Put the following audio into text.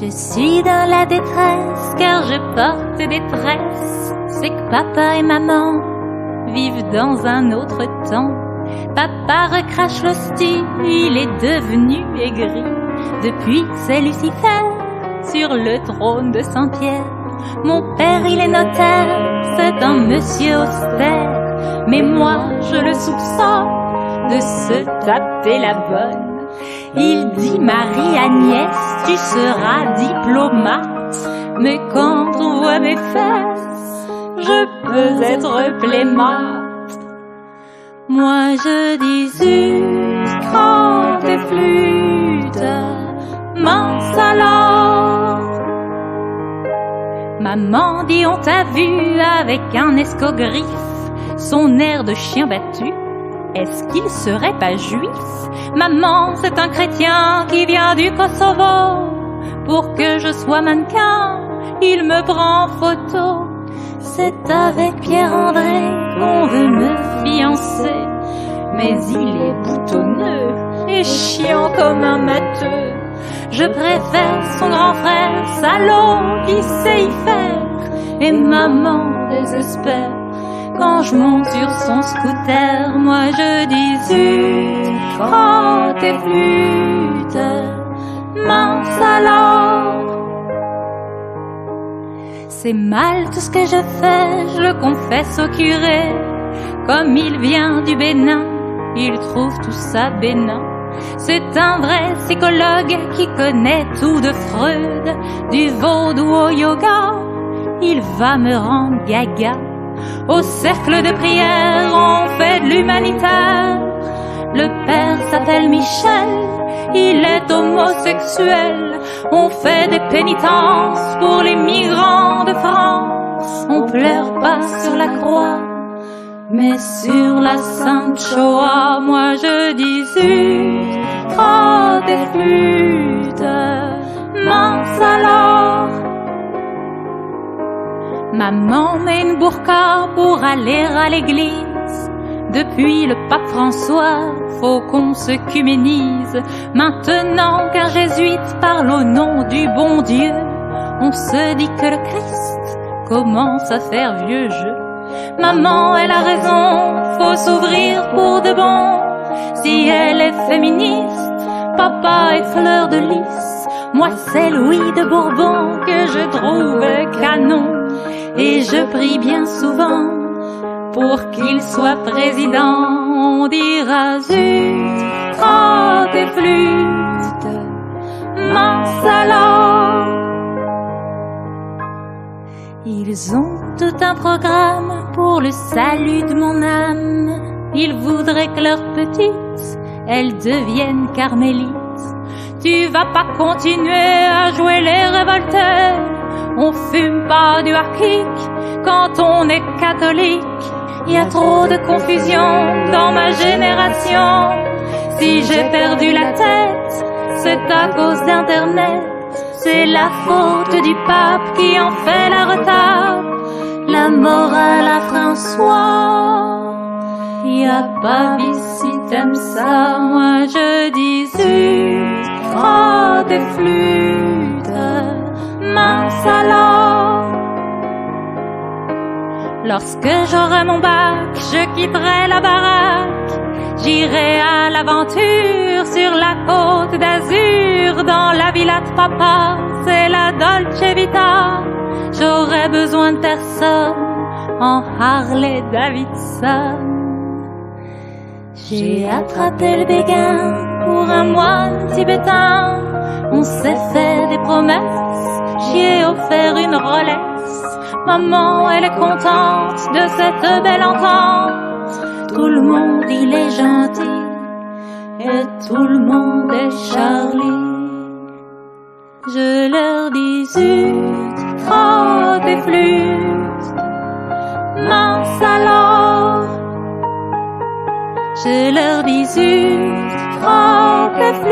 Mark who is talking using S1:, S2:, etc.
S1: Je suis dans la détresse car je porte des tresses. C'est que papa et maman vivent dans un autre temps. Papa recrache l'hostie, il est devenu aigri. Depuis que c'est Lucifer sur le trône de Saint-Pierre. Mon père il est notaire, c'est un monsieur austère. Mais moi je le soupçonne de se taper la bonne. Il dit Marie-Agnès, tu seras diplomate. Mais quand on voit mes fesses, je peux être plémate. Moi je dis zut, crotte et flûte, mince alors. Maman dit on t'a vu avec un escogriffe, son air de chien battu. Est-ce qu'il serait pas juif? Maman, c'est un chrétien qui vient du Kosovo. Pour que je sois mannequin, il me prend en photo. C'est avec Pierre-André qu'on veut me fiancer. Mais il est boutonneux et chiant comme un matheux. Je préfère son grand frère, salaud, qui sait y faire. Et maman désespère quand je monte sur son scooter. Moi je dis zut, crotte et flûte, mince alors. C'est mal tout ce que je fais, je le confesse au curé. Comme il vient du Bénin, il trouve tout ça bénin. C'est un vrai psychologue qui connaît tout de Freud. Du vaudou au yoga, il va me rendre gaga. Au cercle de prière, on fait de l'humanitaire. Le père s'appelle Michel, il est homosexuel. On fait des pénitences pour les migrants de France. On pleure pas sur la croix, mais sur la Sainte Shoah. Moi je dis zut, crotte et flûte, mince alors. Maman met une burqa pour aller à l'église. Depuis le pape François, faut qu'on se cuménise. Maintenant qu'un jésuite parle au nom du bon Dieu, on se dit que le Christ commence à faire vieux jeu. Maman, elle a raison, faut s'ouvrir pour de bon. Si elle est féministe, papa est fleur de lys. Moi c'est Louis de Bourbon que je trouve canon. Et je prie bien souvent pour qu'il soit président. On dira zut, crotte et flûte, mince alors. Ils ont tout un programme pour le salut de mon âme. Ils voudraient que leur petite, elle devienne carmélite. Tu vas pas continuer à jouer les révolteurs. On fume pas du hard-kick quand on est catholique. Y a trop de confusion dans ma génération. Si j'ai perdu la tête, c'est à cause d'internet. C'est la faute du pape qui en fait la retape. La morale à François, y a pas si t'aimes ça. Moi je dis zut, crotte et flûte, mince alors. Lorsque j'aurai mon bac, je quitterai la baraque. J'irai à l'aventure sur la côte d'Azur. Dans la villa de papa, c'est la Dolce Vita. J'aurai besoin de personne en Harley Davidson. J'ai attrapé le béguin pour un moine tibétain. On s'est fait des promesses, j'y ai offert une Rolex. Maman, elle est contente de cette belle entente. Tout le monde, il est gentil, et tout le monde est Charlie. Je leur dis zut, crotte et flûte, mince alors. Je leur dis zut, crotte et flûte.